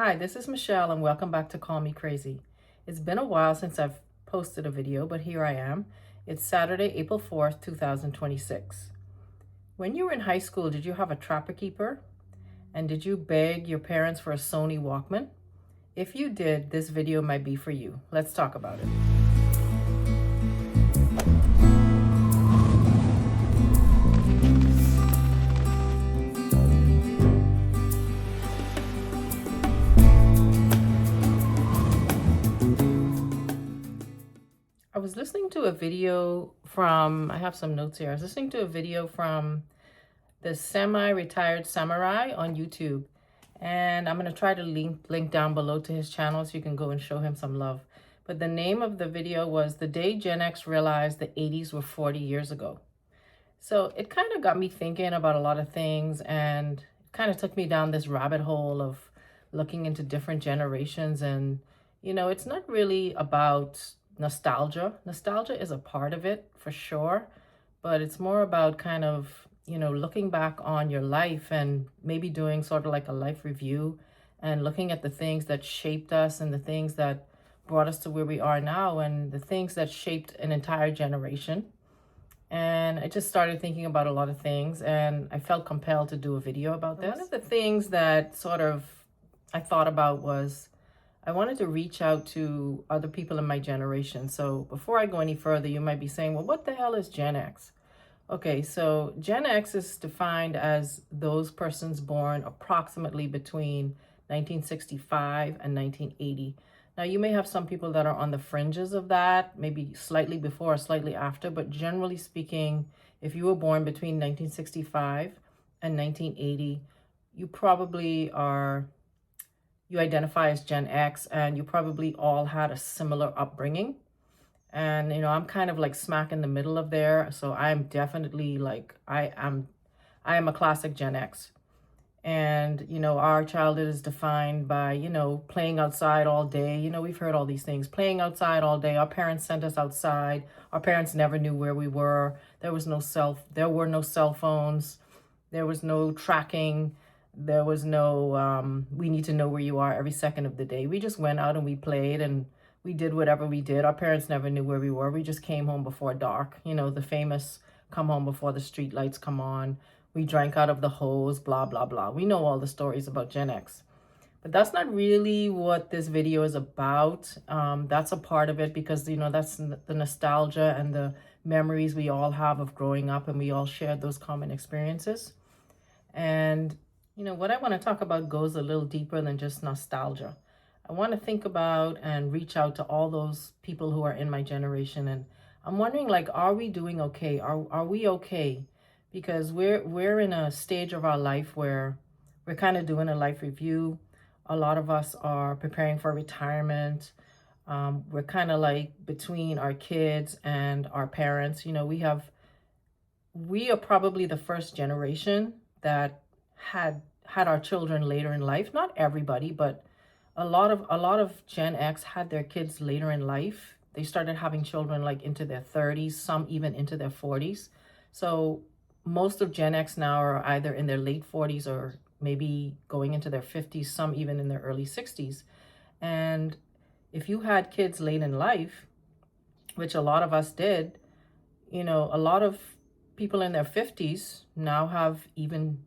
Hi, this is Michelle and welcome back to Call Me Crazy. It's been a while since I've posted a video, but here I am. It's Saturday, April 4th, 2026. When you were in high school, did you have a Trapper Keeper? And did you beg your parents for a Sony Walkman? If you did, this video might be for you. Let's talk about it. I was listening to a video from, I have some notes here. I was listening to a video from the semi-retired samurai on YouTube. And I'm going to try to link down below to his channel so you can go and show him some love. But the name of the video was The Day Gen X Realized the 80s were 40 years ago. So it kind of got me thinking about a lot of things and kind of took me down this rabbit hole of looking into different generations. And, it's not really about nostalgia. Nostalgia is a part of it for sure, but it's more about kind of, looking back on your life and maybe doing sort of like a life review and looking at the things that shaped us and the things that brought us to where we are now and the things that shaped an entire generation. And I just started thinking about a lot of things and I felt compelled to do a video about this. One of the things that sort of I thought about was I wanted to reach out to other people in my generation. So before I go any further, you might be saying, well, what the hell is Gen X? Okay, so Gen X is defined as those persons born approximately between 1965 and 1980. Now, you may have some people that are on the fringes of that, maybe slightly before or slightly after, but generally speaking, if you were born between 1965 and 1980, you probably you identify as Gen X and you probably all had a similar upbringing. And, I'm kind of like smack in the middle of there. So I'm definitely like, I am a classic Gen X. And, our childhood is defined by, playing outside all day. We've heard all these things, playing outside all day. Our parents sent us outside. Our parents never knew where we were. There were no cell phones. There was no tracking. There was no, we need to know where you are every second of the day. We just went out and we played and we did whatever we did. Our parents never knew where we were. We just came home before dark. The famous come home before the street lights come on. We drank out of the hose, blah, blah, blah. We know all the stories about Gen X. But that's not really what this video is about. That's a part of it because, that's the nostalgia and the memories we all have of growing up and we all shared those common experiences. And, what I want to talk about goes a little deeper than just nostalgia. I want to think about and reach out to all those people who are in my generation. And I'm wondering, like, are we doing okay? Are we okay? Because we're in a stage of our life where we're kind of doing a life review. A lot of us are preparing for retirement. We're kind of like between our kids and our parents. We are probably the first generation that had our children later in life. Not everybody, but a lot of Gen X had their kids later in life. They started having children like into their 30s, some even into their 40s. So most of Gen X now are either in their late 40s or maybe going into their 50s, some even in their early 60s. And if you had kids late in life, which a lot of us did, a lot of people in their 50s now have even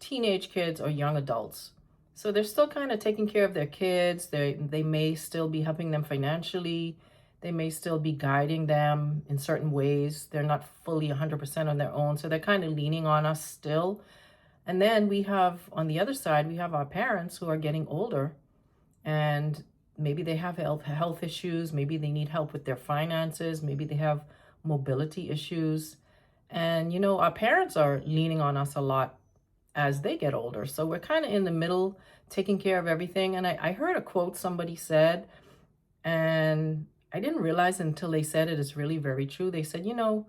teenage kids or young adults. So they're still kind of taking care of their kids. They may still be helping them financially. They may still be guiding them in certain ways. They're not fully 100% on their own. So they're kind of leaning on us still. And then we have, on the other side, we have our parents who are getting older. And maybe they have health issues. Maybe they need help with their finances. Maybe they have mobility issues. And, our parents are leaning on us a lot as they get older. So we're kind of in the middle, taking care of everything. And I heard a quote somebody said, and I didn't realize until they said it is really very true. They said, in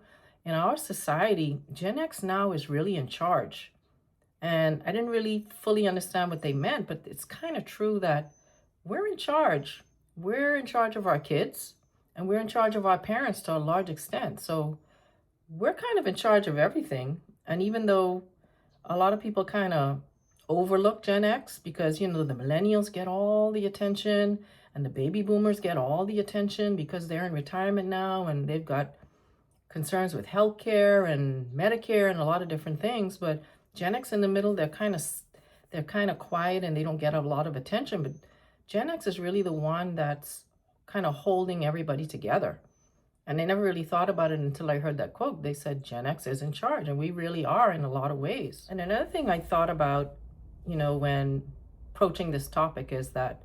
our society, Gen X now is really in charge. And I didn't really fully understand what they meant, but it's kind of true that we're in charge. We're in charge of our kids and we're in charge of our parents to a large extent. So we're kind of in charge of everything. And even though a lot of people kind of overlook Gen X because, you know, the millennials get all the attention and the baby boomers get all the attention because they're in retirement now and they've got concerns with healthcare and Medicare and a lot of different things. But Gen X in the middle, they're kind of quiet and they don't get a lot of attention. But Gen X is really the one that's kind of holding everybody together. And I never really thought about it until I heard that quote. They said Gen X is in charge, and we really are in a lot of ways. And another thing I thought about, you know, when approaching this topic is that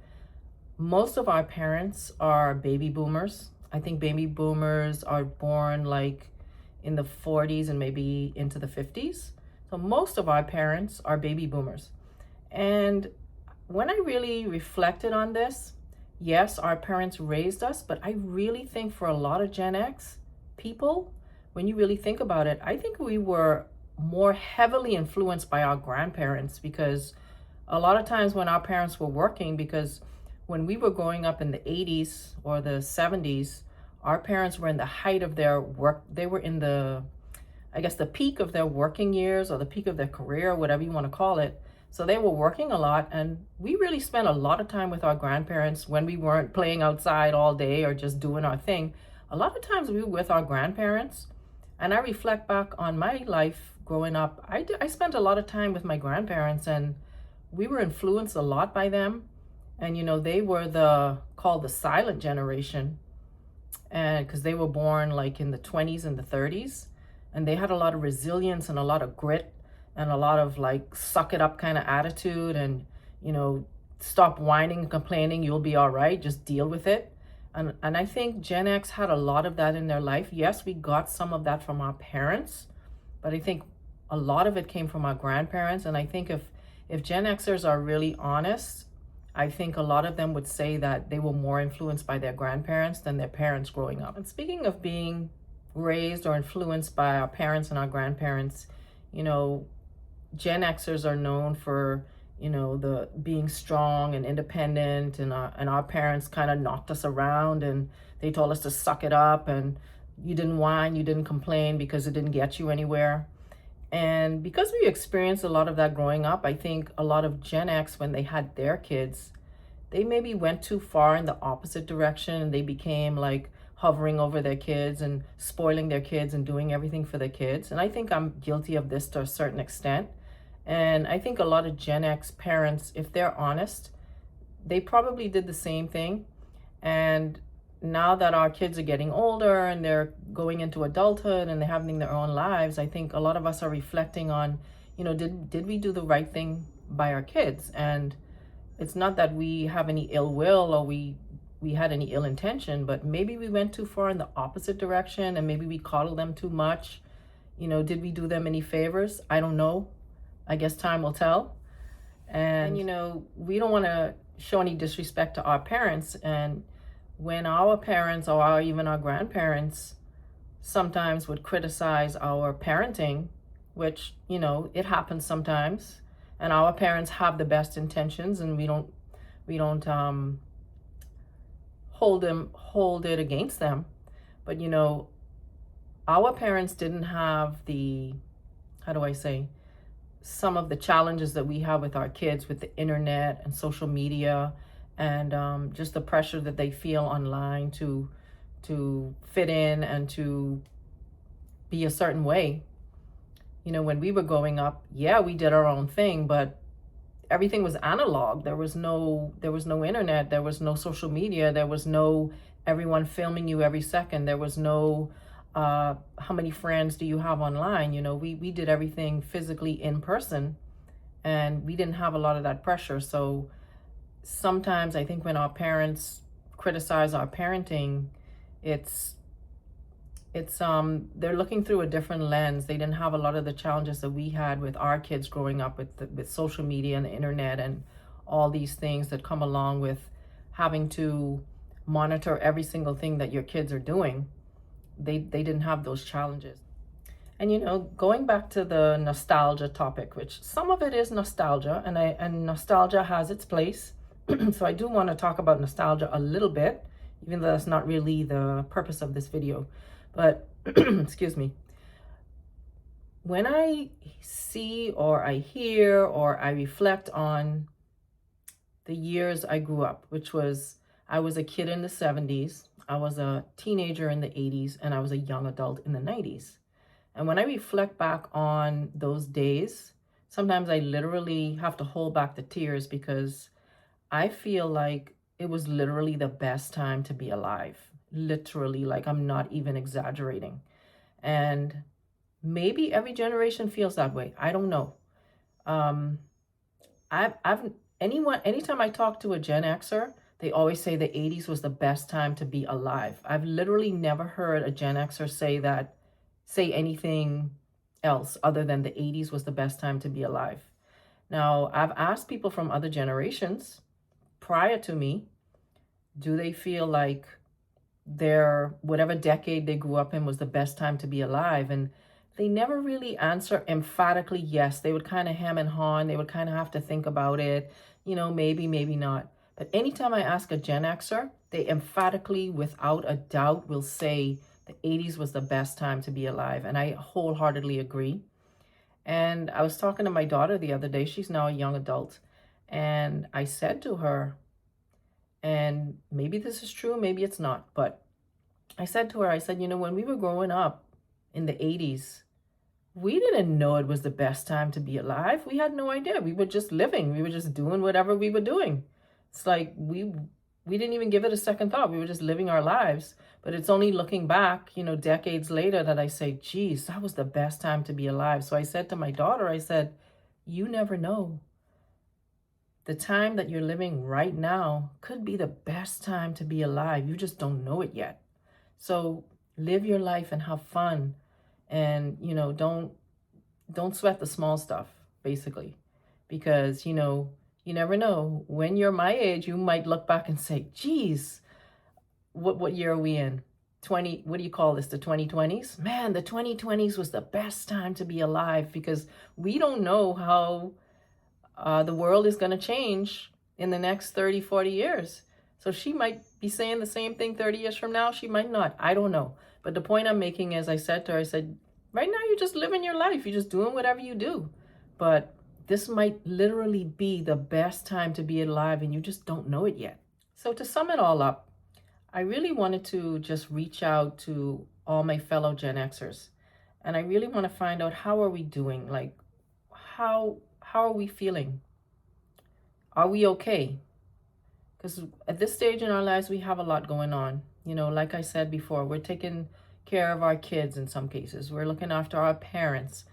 most of our parents are baby boomers. I think baby boomers are born like in the 40s and maybe into the 50s. So most of our parents are baby boomers. And when I really reflected on this, yes, our parents raised us, but I really think for a lot of Gen X people, when you really think about it, I think we were more heavily influenced by our grandparents because a lot of times when our parents were working, because when we were growing up in the 80s or the 70s, our parents were in the height of their work. They were in the, I guess, the peak of their working years or the peak of their career, whatever you want to call it. So they were working a lot, and we really spent a lot of time with our grandparents when we weren't playing outside all day or just doing our thing. A lot of times we were with our grandparents, and I reflect back on my life growing up. I spent a lot of time with my grandparents, and we were influenced a lot by them. And, you know, they were called the silent generation, and because they were born like in the 20s and the 30s, and they had a lot of resilience and a lot of grit and a lot of like suck it up kind of attitude and, you know, stop whining and complaining, you'll be all right, just deal with it. And I think Gen X had a lot of that in their life. Yes, we got some of that from our parents, but I think a lot of it came from our grandparents. And I think if Gen Xers are really honest, I think a lot of them would say that they were more influenced by their grandparents than their parents growing up. And speaking of being raised or influenced by our parents and our grandparents, you know, Gen Xers are known for, you know, the being strong and independent, and our parents kind of knocked us around and they told us to suck it up, and you didn't whine, you didn't complain because it didn't get you anywhere. And because we experienced a lot of that growing up, I think a lot of Gen X, when they had their kids, they maybe went too far in the opposite direction, and they became like hovering over their kids and spoiling their kids and doing everything for their kids. And I think I'm guilty of this to a certain extent. And I think a lot of Gen X parents, if they're honest, they probably did the same thing. And now that our kids are getting older and they're going into adulthood and they're having their own lives, I think a lot of us are reflecting on, you know, did we do the right thing by our kids? And it's not that we have any ill will or we had any ill intention, but maybe we went too far in the opposite direction and maybe we coddled them too much. You know, did we do them any favors? I don't know. I guess time will tell. And you know, we don't want to show any disrespect to our parents. And when our parents or even our grandparents sometimes would criticize our parenting, which, you know, it happens sometimes, and our parents have the best intentions, and we don't hold it against them. But, you know, our parents didn't have the, how do I say, some of the challenges that we have with our kids with the internet and social media, and just the pressure that they feel online to fit in and to be a certain way. You know, when we were growing up, yeah, we did our own thing, but everything was analog. There was no internet, there was no social media, there was no everyone filming you every second, there was no how many friends do you have online. You know, we did everything physically in person, and we didn't have a lot of that pressure. So sometimes I think when our parents criticize our parenting, it's they're looking through a different lens. They didn't have a lot of the challenges that we had with our kids growing up with social media and the internet and all these things that come along with having to monitor every single thing that your kids are doing. They didn't have those challenges. And, you know, going back to the nostalgia topic, which some of it is nostalgia, and nostalgia has its place. So I do want to talk about nostalgia a little bit, even though that's not really the purpose of this video. But excuse me. when I see or I hear or I reflect on the years I grew up, which was I was a kid in the 70s, I was a teenager in the 80s, and I was a young adult in the 90s. And when I reflect back on those days, sometimes I literally have to hold back the tears because I feel like it was literally the best time to be alive. Literally, like I'm not even exaggerating. And maybe every generation feels that way. I don't know. Um, I've anytime I talk to a Gen Xer, they always say the 80s was the best time to be alive. I've literally never heard a Gen Xer say anything else other than the 80s was the best time to be alive. Now, I've asked people from other generations prior to me, do they feel like their whatever decade they grew up in was the best time to be alive? And they never really answer emphatically yes. They would kind of hem and haw, they would kind of have to think about it, maybe, maybe not. But anytime I ask a Gen Xer, they emphatically, without a doubt, will say the 80s was the best time to be alive. And I wholeheartedly agree. And I was talking to my daughter the other day. She's now a young adult. And I said to her, and maybe this is true, maybe it's not, but I said to her, I said, when we were growing up in the 80s, we didn't know it was the best time to be alive. We had no idea. We were just living. We were just doing whatever we were doing. It's like we didn't even give it a second thought. We were just living our lives. But it's only looking back, decades later that I say, geez, that was the best time to be alive. So I said to my daughter, I said, you never know. The time that you're living right now could be the best time to be alive. You just don't know it yet. So live your life and have fun, and don't sweat the small stuff, basically, because you never know. When you're my age, you might look back and say, geez, what year are we in? 20, what do you call this, the 2020s? Man, the 2020s was the best time to be alive, because we don't know how the world is going to change in the next 30, 40 years. So she might be saying the same thing 30 years from now. She might not. I don't know. But the point I'm making is, I said to her, I said, right now you're just living your life. You're just doing whatever you do. But this might literally be the best time to be alive, and you just don't know it yet. So to sum it all up, I really wanted to just reach out to all my fellow Gen Xers. And I really want to find out, how are we doing? Like, how are we feeling? Are we okay? Because at this stage in our lives, we have a lot going on. Like I said before, we're taking care of our kids in some cases. We're looking after our parents.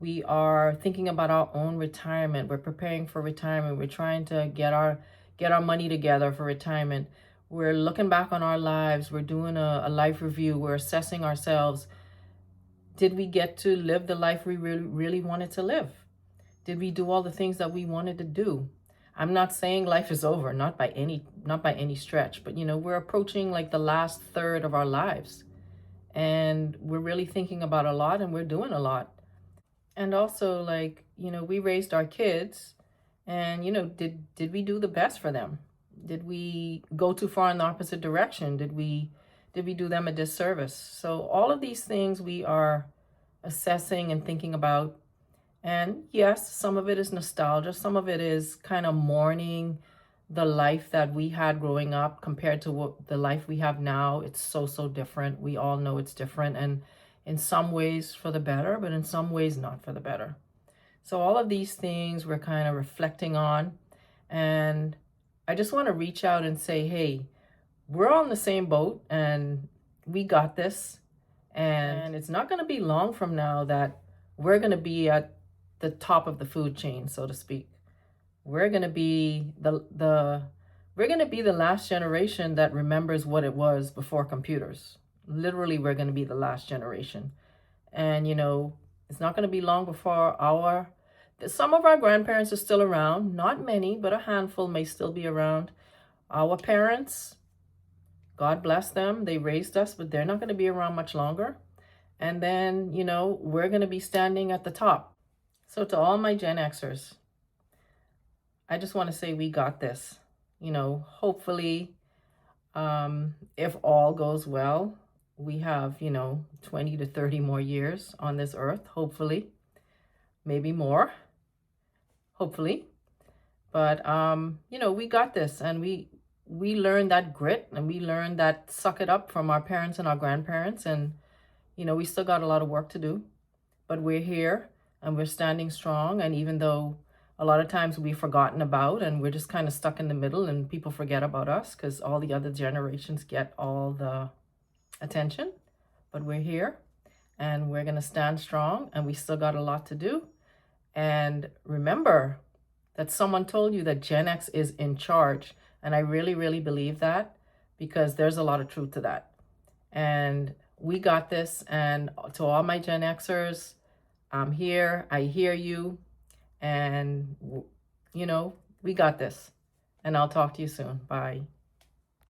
We are thinking about our own retirement. We're preparing for retirement. We're trying to get our money together for retirement. We're looking back on our lives. We're doing a life review. We're assessing ourselves. Did we get to live the life we really wanted to live? Did we do all the things that we wanted to do? I'm not saying life is over, not by any stretch, but we're approaching like the last third of our lives, and we're really thinking about a lot, and we're doing a lot. And also, like, we raised our kids, and did we do the best for them? Did we go too far in the opposite direction? Did we do them a disservice? So all of these things we are assessing and thinking about. And yes, some of it is nostalgia. Some of it is kind of mourning the life that we had growing up compared to the life we have now. It's so different. We all know it's different, and in some ways for the better, but in some ways not for the better. So all of these things we're kind of reflecting on. And I just want to reach out and say, hey, we're all in the same boat, and we got this. And it's not going to be long from now that we're going to be at the top of the food chain, so to speak. We're going to be we're going to be the last generation that remembers what it was before computers. Literally, we're going to be the last generation. And it's not going to be long before some of our grandparents are still around. Not many, but a handful may still be around. Our parents, God bless them, they raised us, but they're not going to be around much longer. And then, we're going to be standing at the top. So to all my Gen Xers, I just want to say we got this. Hopefully, if all goes well, we have, 20 to 30 more years on this earth, hopefully. maybe more, hopefully. But you know, we got this, and we learned that grit, and we learned that suck it up from our parents and our grandparents. And you know, we still got a lot of work to do, but we're here and we're standing strong. And even though a lot of times we've forgotten about and we're just kind of stuck in the middle and people forget about us because all the other generations get all the attention, but we're here and we're going to stand strong, and we still got a lot to do. And remember that someone told you that Gen X is in charge. And I really, really believe that, because there's a lot of truth to that. And we got this. And to all my Gen Xers, I'm here. I hear you. And, you know, we got this. And I'll talk to you soon. Bye.